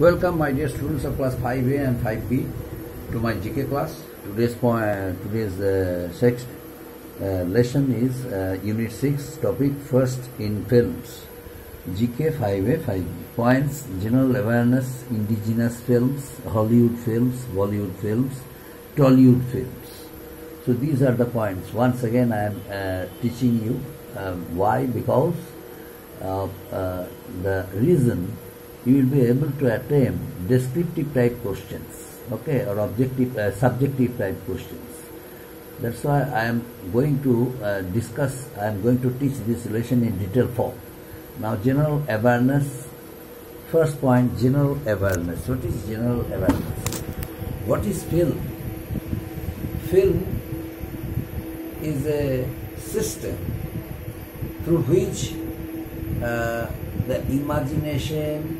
Welcome, my dear students of class 5A and 5B, to my GK class. Today's sixth lesson is Unit 6, topic first in films. GK 5A 5B. Points: general awareness, indigenous films, Hollywood films, Bollywood films, Tollywood films. So these are the points. Once again, I am teaching you why, because the reason you will be able to attempt descriptive type questions, okay, or objective, subjective type questions. That's why I am going to I am going to teach this lesson in detail form. Now, general awareness. First point, general awareness. What is general awareness? What is film? Film is a system through which the imagination,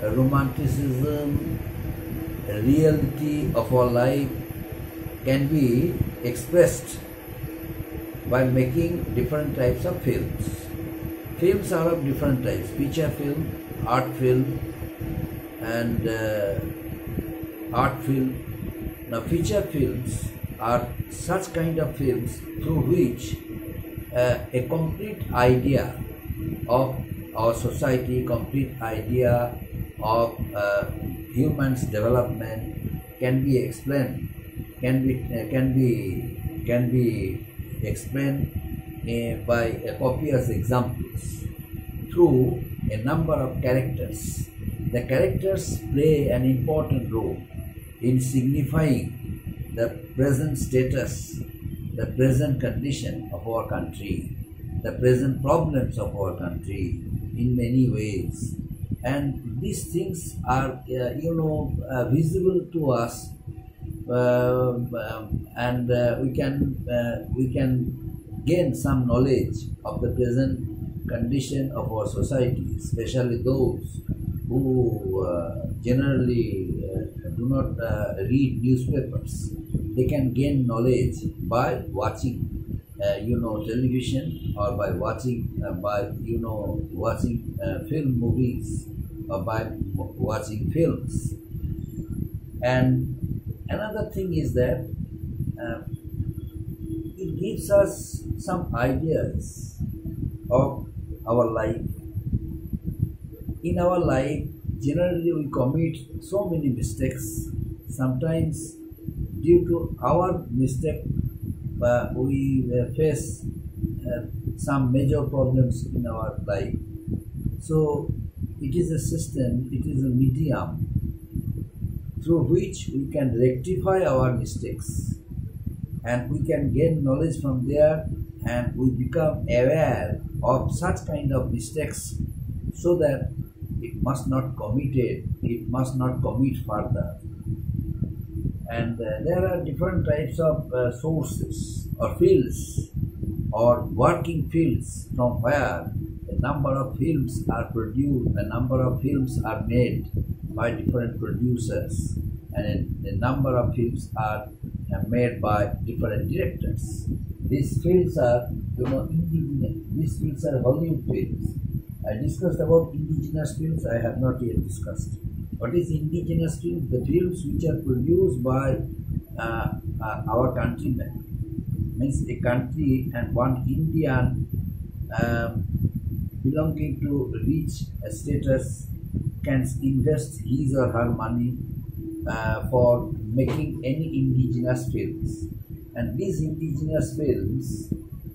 romanticism, reality of our life can be expressed by making different types of films. Films are of different types: feature film, art film, and art film. Now, feature films are such kind of films through which a complete idea of our society, complete idea of humans' development can be explained. Can be explained by a copious examples through a number of characters. The characters play an important role in signifying the present status, the present condition of our country, the present problems of our country in many ways. And these things are, visible to us, and we can gain some knowledge of the present condition of our society, especially those who generally do not read newspapers. They can gain knowledge by watching television, or by watching film movies, or by watching films. And another thing is that it gives us some ideas of our life. In our life, generally we commit so many mistakes. Sometimes due to our mistake, we face some major problems in our life. So it is a system, it is a medium through which we can rectify our mistakes, and we can gain knowledge from there, and we become aware of such kind of mistakes, so that it must not commit further. And there are different types of sources or fields or working fields from where a number of films are produced, a number of films are made by different producers, and a number of films are made by different directors. These films are, indigenous. These films are Hollywood films. I discussed about indigenous films. I have not yet discussed. What is indigenous film? The films which are produced by our countrymen. Means a country and one Indian belonging to rich status can invest his or her money for making any indigenous films. And these indigenous films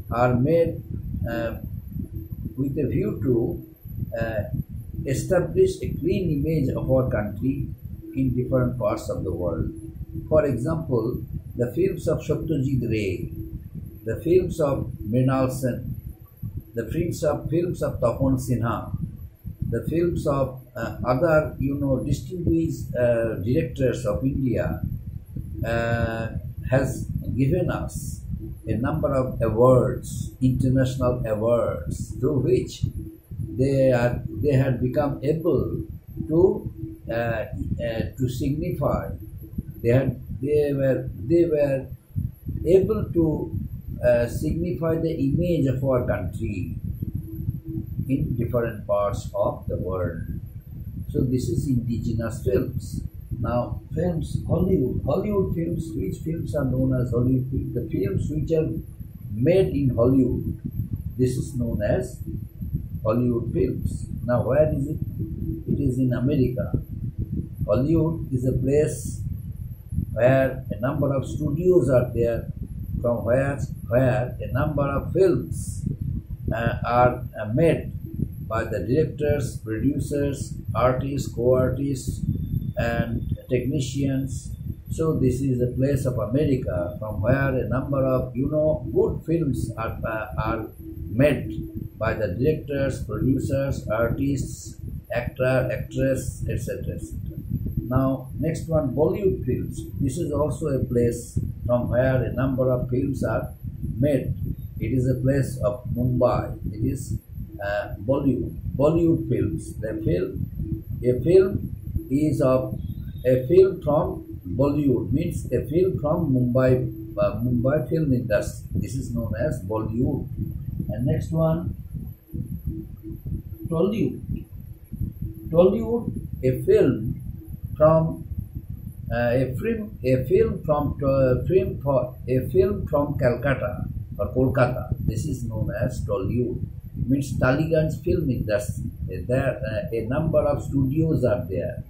are made with a view to establish a clean image of our country in different parts of the world. For example, the films of Satyajit Ray, the films of Mrinal Sen, the films of Tapan Sinha, the films of other distinguished directors of India has given us a number of awards, international awards, through which they had become able to signify. They were able to signify the image of our country in different parts of the world. So this is indigenous films. Now films, Hollywood films, which films are known as Hollywood films? The films which are made in Hollywood, this is known as Hollywood films. Now where is it? It is in America. Hollywood is a place where a number of studios are there, from where a number of films are made by the directors, producers, artists, co-artists, and technicians. So this is a place of America from where a number of good films are made by the directors, producers, artists, actor, actress, etc., etc. Now next one, Bollywood films. This is also a place from where a number of films are made. It is a place of Mumbai. It is Bollywood films. A film from Bollywood means a film from Mumbai film industry. This is known as Bollywood. And next one, Tollywood. Tollywood, a film from Calcutta or Kolkata. This is known as Tollywood. Means Taligan's film industry. There a number of studios are there.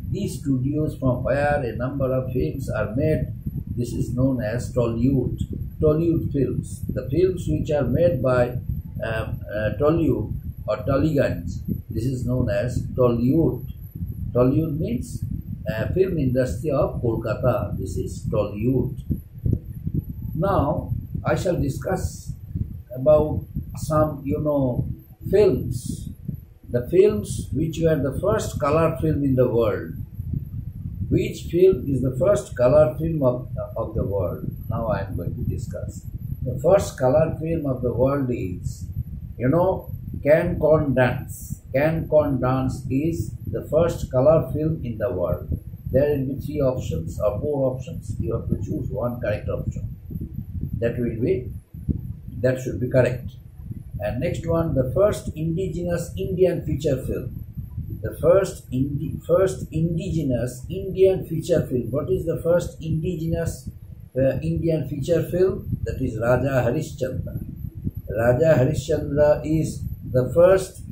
These studios from where a number of films are made, this is known as Tollywood. Tollywood films. The films which are made by Tollywood or Taligans, this is known as Tollywood. Tollywood means film industry of Kolkata. This is Tollywood. Now I shall discuss about some films. The films which were the first color film in the world. Which film is the first color film of the world? Now I am going to discuss. The first color film of the world is, Can Con Dance. Can Con Dance is the first color film in the world. There will be 3 options or 4 options. You have to choose one correct option. That should be correct. And next one, the first indigenous Indian feature film. The first indigenous Indian feature film. What is the first indigenous Indian feature film? That is Raja Harishchandra. Raja Harishchandra is the first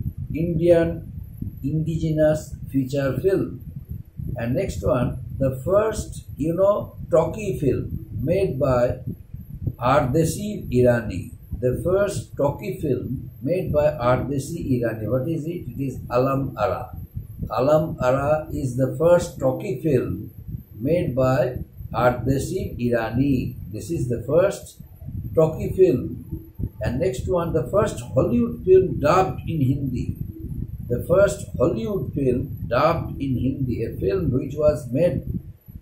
indigenous feature film. And next one, the first talkie film made by Ardesi Irani. The first talkie film made by Ardesi Irani. What is it? It is Alam Ara. Alam Ara is the first talkie film made by Ardesi Irani. This is the first talkie film. And next one, the first Hollywood film dubbed in Hindi. The first Hollywood film dubbed in Hindi. A film which was made,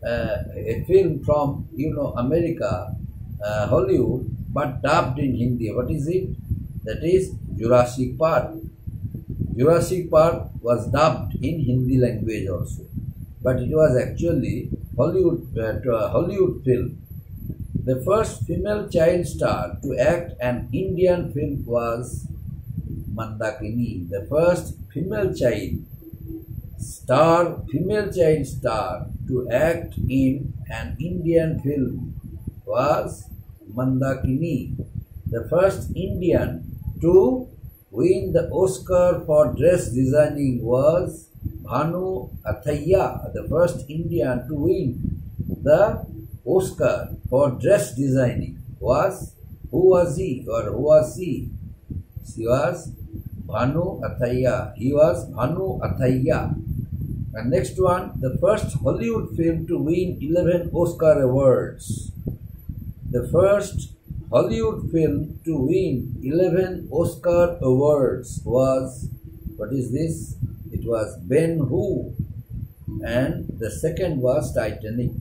a film from America, Hollywood, but dubbed in Hindi. What is it? That is Jurassic Park. Jurassic Park was dubbed in Hindi language also, but it was actually Hollywood film. The first female child star to act an Indian film was Mandakini. The first female child star to act in an Indian film was Mandakini. The first Indian to win the Oscar for dress designing was Bhanu Athaiya. The first Indian to win the Oscar for dress designing was, who was he or who was she? She was Bhanu Athaiya. He was Bhanu Athaiya. And next one, the first Hollywood film to win 11 Oscar awards. The first Hollywood film to win 11 Oscar awards was, what is this? It was Ben-Hur, and the second was Titanic.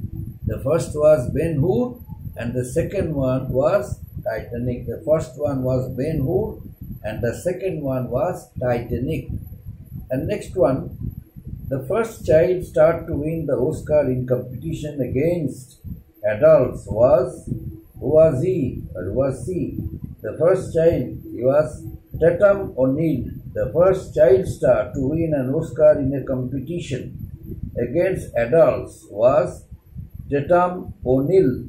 The first was Ben-Hur and the second one was Titanic. The first one was Ben-Hur and the second one was Titanic. And next one, the first child star to win the Oscar in competition against adults was, who was he or who was she? The first child, he was Tatum O'Neal. The first child star to win an Oscar in a competition against adults was Tatum O'Neal.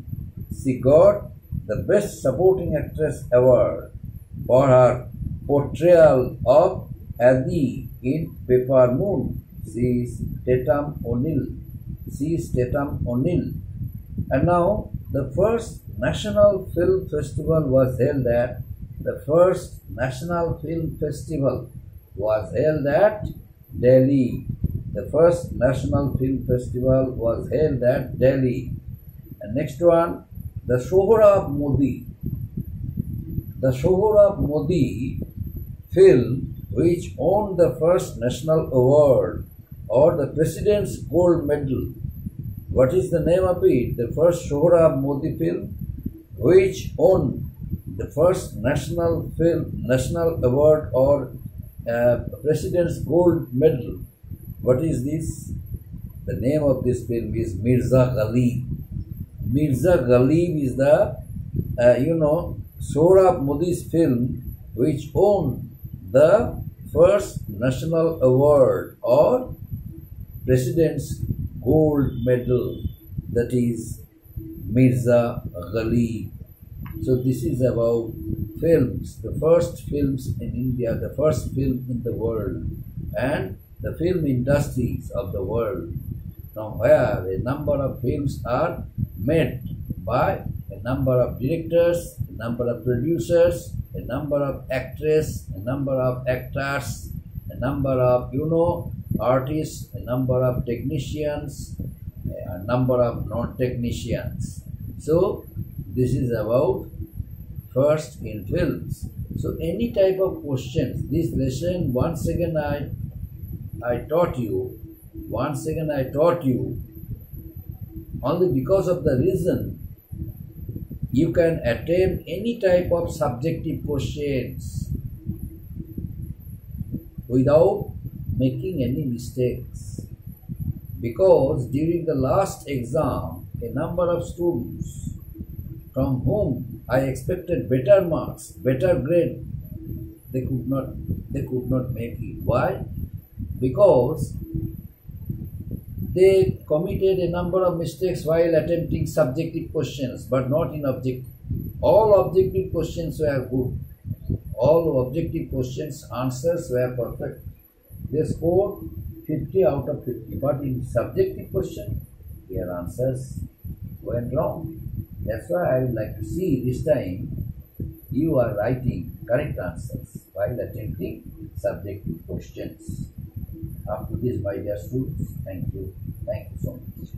She got the Best Supporting Actress award for her portrayal of Addie in Paper Moon. She is Tatum O'Neal. And now the first National Film Festival was held at Delhi. The first National Film Festival was held at Delhi. And next one, the Sohrab Modi. The Sohrab Modi film, which won the first national award or the President's Gold Medal. What is the name of it? The first Sohrab Modi film, which won the first national award or President's Gold Medal. What is this? The name of this film is Mirza Ghalib. Mirza Ghalib is the Sohrab Modi's film which won the first national award or President's Gold Medal, that is Mirza Ghalib. So this is about films, the first films in India, the first film in the world, and the film industries of the world, from where a number of films are made by a number of directors, a number of producers, a number of actresses, a number of actors, a number of artists, a number of technicians, a number of non-technicians. So this is about first in films. So any type of questions, this lesson once again I taught you only because of the reason you can attempt any type of subjective questions without making any mistakes. Because during the last exam, a number of students from whom I expected better marks, better grade, they could not make it. Why? Because they committed a number of mistakes while attempting subjective questions, but not in objective. All objective questions were good. All objective questions answers were perfect. They scored 50 out of 50. But in subjective question, their answers went wrong. That's why I would like to see this time you are writing correct answers while attempting subjective questions. Up to this, my dear students, thank you. Thank you so much.